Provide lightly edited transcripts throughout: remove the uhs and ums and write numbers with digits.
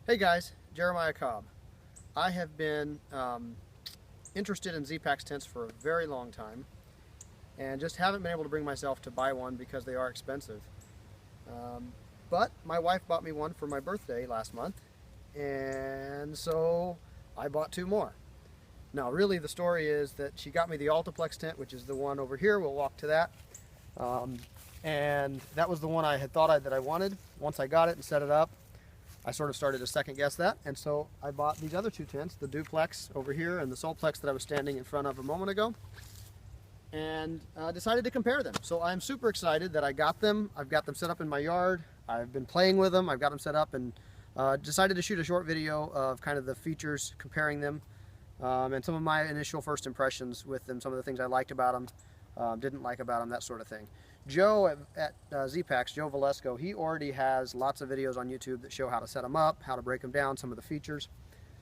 Hey guys, Jeremiah Cobb. I have been interested in Zpacks tents for a very long time and just haven't been able to bring myself to buy one because they are expensive. But my wife bought me one for my birthday last month, and so I bought two more. Now really the story is that she got me the AltaPlex tent, which is the one over here. We'll walk to that. And that was the one I had thought that I wanted. Once I got it and set it up, I sort of started to second guess that, and so I bought these other two tents, the Duplex over here and the SolPlex that I was standing in front of a moment ago, and decided to compare them. So I'm super excited that I got them. I've got them set up in my yard. I've been playing with them. I've got them set up, and decided to shoot a short video of kind of the features, comparing them, and some of my initial first impressions with them, some of the things I liked about them, didn't like about them, that sort of thing. Joe at Zpacks, Joe Valesco, he already has lots of videos on YouTube that show how to set them up, how to break them down, some of the features.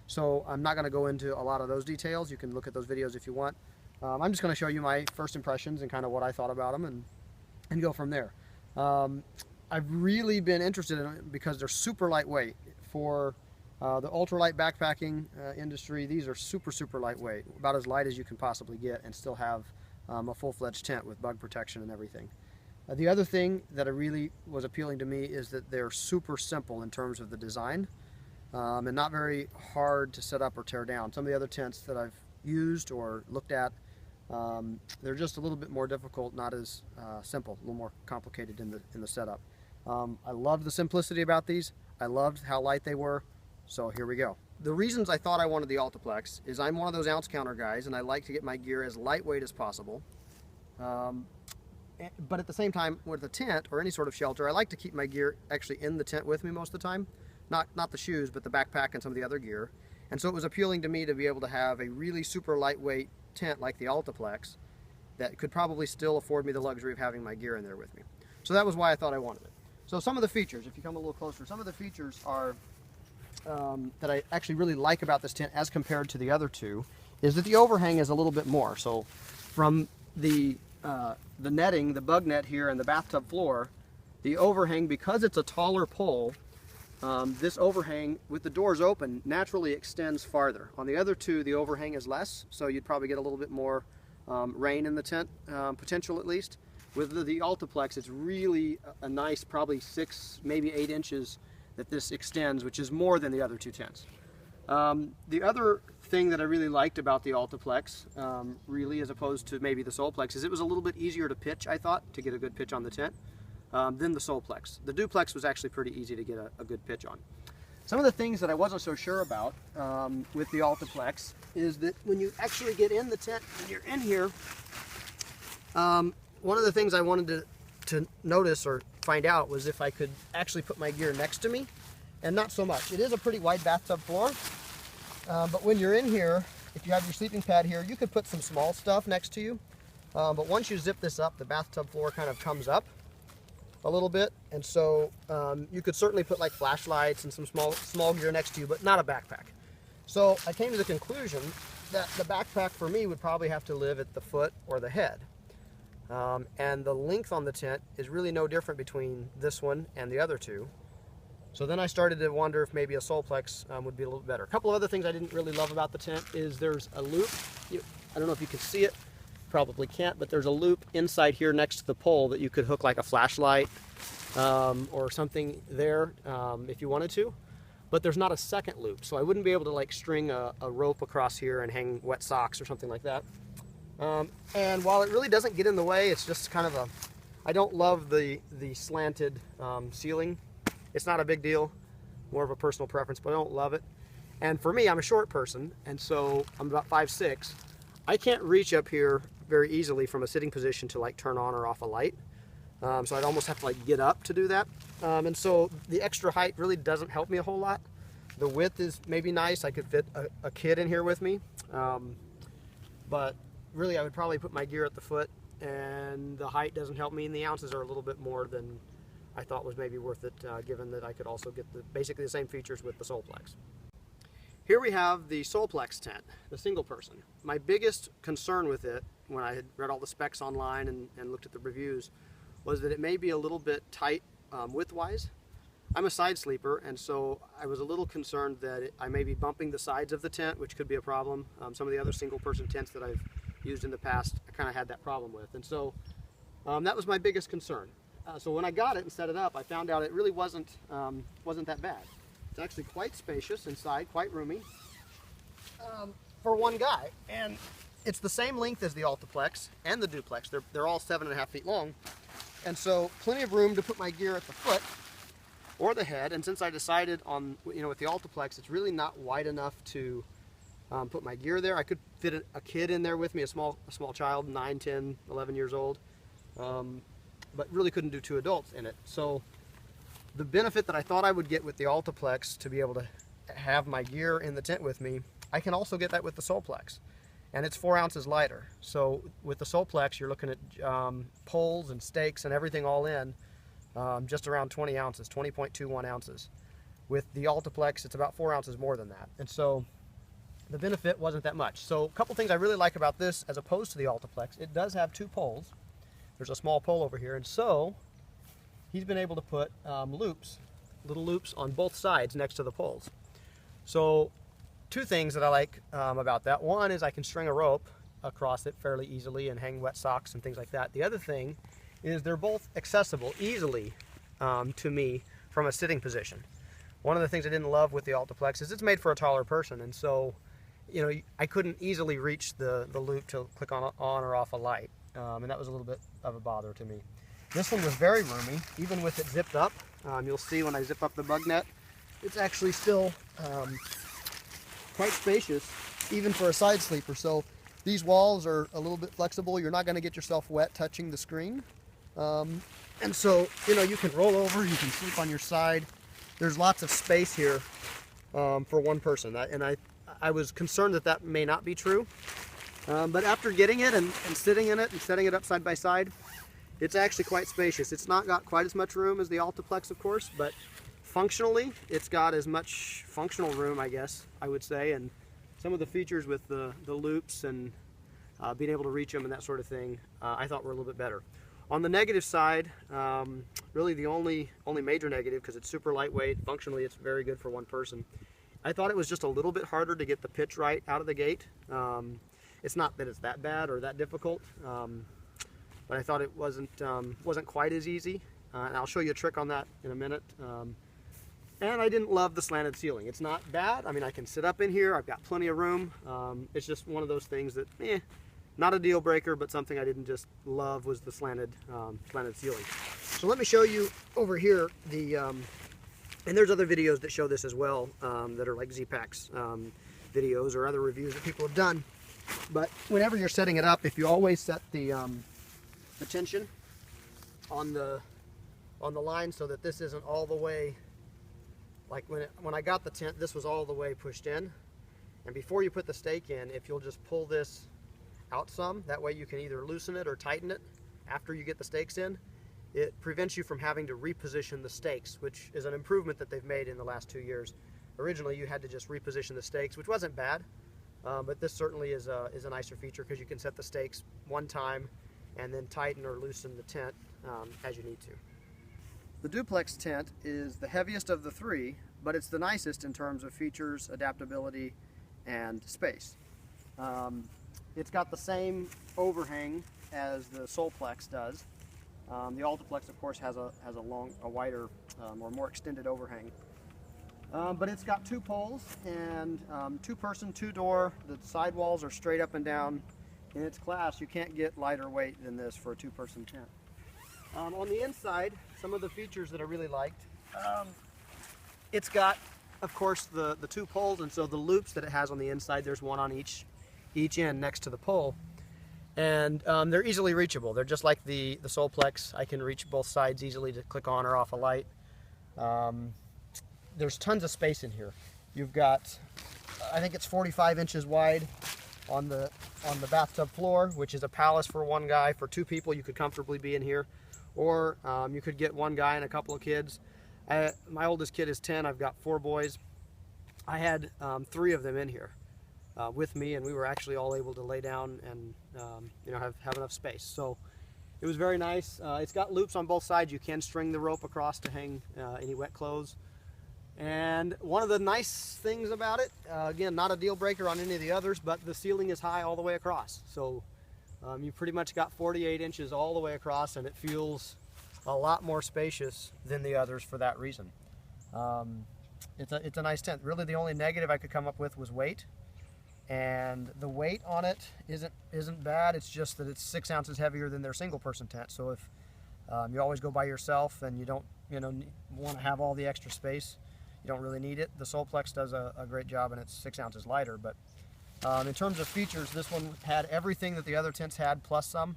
So I'm not going to go into a lot of those details. You can look at those videos if you want. I'm just going to show you my first impressions and kind of what I thought about them and go from there. I've really been interested in it because they're super lightweight. For the ultralight backpacking industry, these are super lightweight, about as light as you can possibly get and still have a full-fledged tent with bug protection and everything. The other thing that really was appealing to me is that they're super simple in terms of the design, and not very hard to set up or tear down. Some of the other tents that I've used or looked at, they're just a little bit more difficult, not as simple, a little more complicated in the setup. I loved the simplicity about these. I loved how light they were, so here we go. The reasons I thought I wanted the AltaPlex is I'm one of those ounce counter guys, and I like to get my gear as lightweight as possible. But at the same time, with a tent or any sort of shelter, I like to keep my gear actually in the tent with me most of the time. Not the shoes, but the backpack and some of the other gear. And so it was appealing to me to be able to have a really super lightweight tent like the AltaPlex that could probably still afford me the luxury of having my gear in there with me. So that was why I thought I wanted it. So some of the features, if you come a little closer, some of the features are that I actually really like about this tent as compared to the other two is that the overhang is a little bit more. So from the netting, the bug net here and the bathtub floor, the overhang, because it's a taller pole, this overhang with the doors open naturally extends farther. On the other two, the overhang is less, so you'd probably get a little bit more rain in the tent, potential at least. With the AltaPlex, it's really a nice, probably 6, maybe 8 inches that this extends, which is more than the other two tents. The other thing that I really liked about the AltaPlex, really, as opposed to maybe the SolPlex, is it was a little bit easier to pitch, I thought, to get a good pitch on the tent, than the SolPlex. The Duplex was actually pretty easy to get a good pitch on. Some of the things that I wasn't so sure about with the AltaPlex is that when you actually get in the tent, when you're in here, one of the things I wanted to notice or find out was if I could actually put my gear next to me, and not so much. It is a pretty wide bathtub floor, but when you're in here, if you have your sleeping pad here, you could put some small stuff next to you, but once you zip this up, the bathtub floor kind of comes up a little bit, and so you could certainly put like flashlights and some small gear next to you, but not a backpack. So I came to the conclusion that the backpack for me would probably have to live at the foot or the head. And the length on the tent is really no different between this one and the other two. So then I started to wonder if maybe a SolPlex would be a little better. A couple of other things I didn't really love about the tent is there's a loop. I don't know if you can see it, probably can't, but there's a loop inside here next to the pole that you could hook like a flashlight or something there if you wanted to. But there's not a second loop, so I wouldn't be able to like string a rope across here and hang wet socks or something like that. And while it really doesn't get in the way, it's just kind of a, I don't love the slanted ceiling. It's not a big deal, more of a personal preference, but I don't love it. And for me, I'm a short person, and so I'm about 5'6". I can't reach up here very easily from a sitting position to like turn on or off a light. So I'd almost have to like get up to do that. And so the extra height really doesn't help me a whole lot. The width is maybe nice. I could fit a kid in here with me. But really I would probably put my gear at the foot, and the height doesn't help me, and the ounces are a little bit more than I thought was maybe worth it, given that I could also get basically the same features with the SolPlex. Here we have the SolPlex tent, the single person. My biggest concern with it, when I had read all the specs online and looked at the reviews, was that it may be a little bit tight width-wise. I'm a side sleeper, and so I was a little concerned that I may be bumping the sides of the tent, which could be a problem. Some of the other single-person tents that I've used in the past, I kind of had that problem with, and so that was my biggest concern. So when I got it and set it up, I found out it really wasn't that bad. It's actually quite spacious inside, quite roomy for one guy, and it's the same length as the AltaPlex and the Duplex. They're all 7.5 feet long, and so plenty of room to put my gear at the foot or the head. And since I decided on, with the AltaPlex, it's really not wide enough to put my gear there. I could fit a kid in there with me, a small child, 9, 10, 11 years old, but really couldn't do 2 adults in it. So the benefit that I thought I would get with the AltaPlex, to be able to have my gear in the tent with me, I can also get that with the SolPlex. And it's 4 ounces lighter. So with the SolPlex, you're looking at poles and stakes and everything all in, just around 20 ounces, 20.21 ounces. With the AltaPlex, it's about 4 ounces more than that. And so the benefit wasn't that much. So a couple things I really like about this as opposed to the AltaPlex: it does have 2 poles. There's a small pole over here, and so he's been able to put little loops on both sides next to the poles. So 2 things that I like about that. One is I can string a rope across it fairly easily and hang wet socks and things like that. The other thing is they're both accessible easily to me from a sitting position. One of the things I didn't love with the AltaPlex is it's made for a taller person, and so I couldn't easily reach the loop to click on or off a light, and that was a little bit of a bother to me. This one was very roomy, even with it zipped up. You'll see when I zip up the bug net, it's actually still quite spacious, even for a side sleeper. So these walls are a little bit flexible. You're not going to get yourself wet touching the screen. And so, you can roll over, you can sleep on your side. There's lots of space here for one person. And I was concerned that may not be true. But after getting it and sitting in it and setting it up side by side, it's actually quite spacious. It's not got quite as much room as the AltaPlex, of course, but functionally, it's got as much functional room, I guess, I would say, and some of the features with the loops and being able to reach them and that sort of thing, I thought were a little bit better. On the negative side, really the only major negative, because it's super lightweight, functionally it's very good for one person, I thought it was just a little bit harder to get the pitch right out of the gate. It's not that it's that bad or that difficult, but I thought it wasn't quite as easy, and I'll show you a trick on that in a minute. And I didn't love the slanted ceiling. It's not bad. I mean, I can sit up in here. I've got plenty of room. It's just one of those things that, not a deal breaker, but something I didn't just love was the slanted ceiling. So let me show you over here and there's other videos that show this as well, that are like Zpacks videos or other reviews that people have done. But whenever you're setting it up, if you always set the tension on the line so that this isn't all the way, like when I got the tent, this was all the way pushed in. And before you put the stake in, if you'll just pull this out some, that way you can either loosen it or tighten it after you get the stakes in. It prevents you from having to reposition the stakes, which is an improvement that they've made in the last 2 years. Originally you had to just reposition the stakes, which wasn't bad, but this certainly is a nicer feature because you can set the stakes one time and then tighten or loosen the tent as you need to. The Duplex tent is the heaviest of the 3, but it's the nicest in terms of features, adaptability, and space. It's got the same overhang as the SolPlex does. The AltaPlex, of course, has a wider or more extended overhang. But it's got 2 poles and 2-person, 2-door. The sidewalls are straight up and down. In its class, you can't get lighter weight than this for a 2-person tent. On the inside, some of the features that I really liked, it's got, of course, the 2 poles, and so the loops that it has on the inside, there's one on each end next to the pole. And they're easily reachable. They're just like the SolPlex. I can reach both sides easily to click on or off a light. There's tons of space in here. You've got, I think it's 45 inches wide on the bathtub floor, which is a palace for one guy. For two people, you could comfortably be in here, or you could get one guy and a couple of kids. My oldest kid is 10. I've got 4 boys. I had 3 of them in here with me, and we were actually all able to lay down and have enough space. So it was very nice. It's got loops on both sides. You can string the rope across to hang any wet clothes. And one of the nice things about it, again, not a deal breaker on any of the others, but the ceiling is high all the way across. So you pretty much got 48 inches all the way across, and it feels a lot more spacious than the others for that reason. It's a nice tent. Really, the only negative I could come up with was weight. And the weight on it isn't bad. It's just that it's 6 ounces heavier than their single person tent. So if you always go by yourself and you don't want to have all the extra space, you don't really need it. The SolPlex does a great job, and it's 6 ounces lighter. But in terms of features, this one had everything that the other tents had plus some.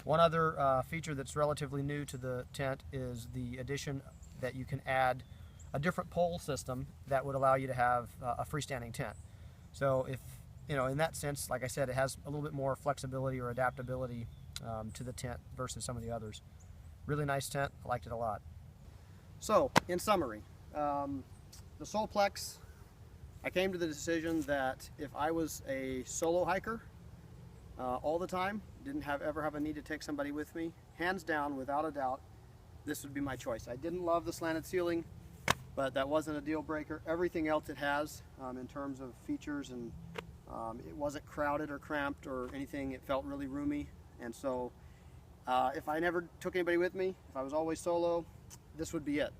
One other feature that's relatively new to the tent is the addition that you can add a different pole system that would allow you to have a freestanding tent. So if, in that sense, like I said, it has a little bit more flexibility or adaptability to the tent versus some of the others. Really nice tent. I liked it a lot. So, in summary, the SolPlex, I came to the decision that if I was a solo hiker all the time, didn't ever have a need to take somebody with me, hands down, without a doubt, this would be my choice. I didn't love the slanted ceiling, but that wasn't a deal breaker. Everything else it has in terms of features, and it wasn't crowded or cramped or anything. It felt really roomy. And so if I never took anybody with me, if I was always solo, this would be it.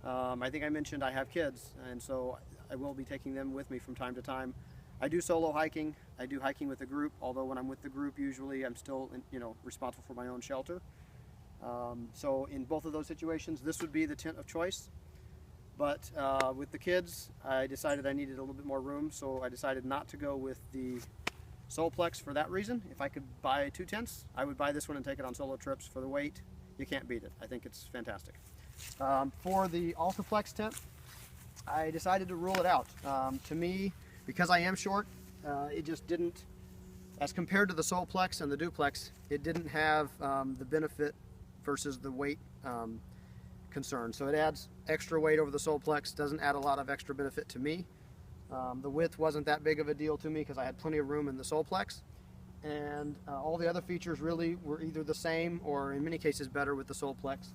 I think I mentioned I have kids, and so I will be taking them with me from time to time. I do solo hiking. I do hiking with a group, although when I'm with the group, usually I'm still responsible for my own shelter. So in both of those situations, this would be the tent of choice. But with the kids, I decided I needed a little bit more room, so I decided not to go with the SolPlex for that reason. If I could buy 2 tents, I would buy this one and take it on solo trips. For the weight, you can't beat it. I think it's fantastic. For the AltaPlex tent, I decided to rule it out. To me, because I am short, it just didn't, as compared to the SolPlex and the Duplex, it didn't have the benefit versus the weight concern. So it adds extra weight over the SolPlex, doesn't add a lot of extra benefit to me. The width wasn't that big of a deal to me because I had plenty of room in the SolPlex, and all the other features really were either the same or in many cases better with the SolPlex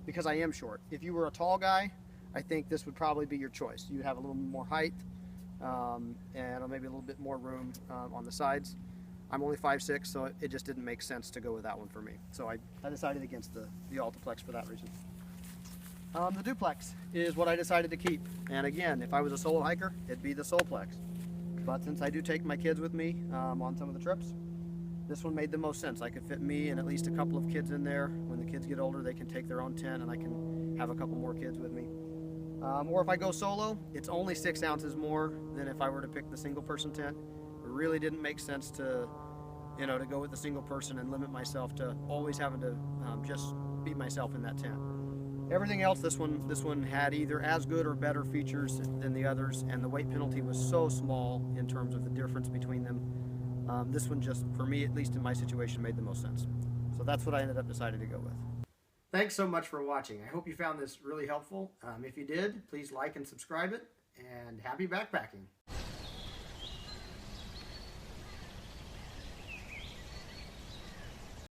because I am short. If you were a tall guy, I think this would probably be your choice. You'd have a little more height and maybe a little bit more room on the sides. I'm only 5'6", so it just didn't make sense to go with that one for me. So I decided against the AltaPlex for that reason. The Duplex is what I decided to keep. And again, if I was a solo hiker, it'd be the SolPlex. But since I do take my kids with me on some of the trips, this one made the most sense. I could fit me and at least a couple of kids in there. When the kids get older, they can take their own tent and I can have a couple more kids with me. Or if I go solo, it's only 6 ounces more than if I were to pick the single person tent. It really didn't make sense to go with the single person and limit myself to always having to just be myself in that tent. Everything else, this one had either as good or better features than the others, and the weight penalty was so small in terms of the difference between them. This one just, for me, at least in my situation, made the most sense. So that's what I ended up deciding to go with. Thanks so much for watching. I hope you found this really helpful. If you did, please like and subscribe it, and happy backpacking.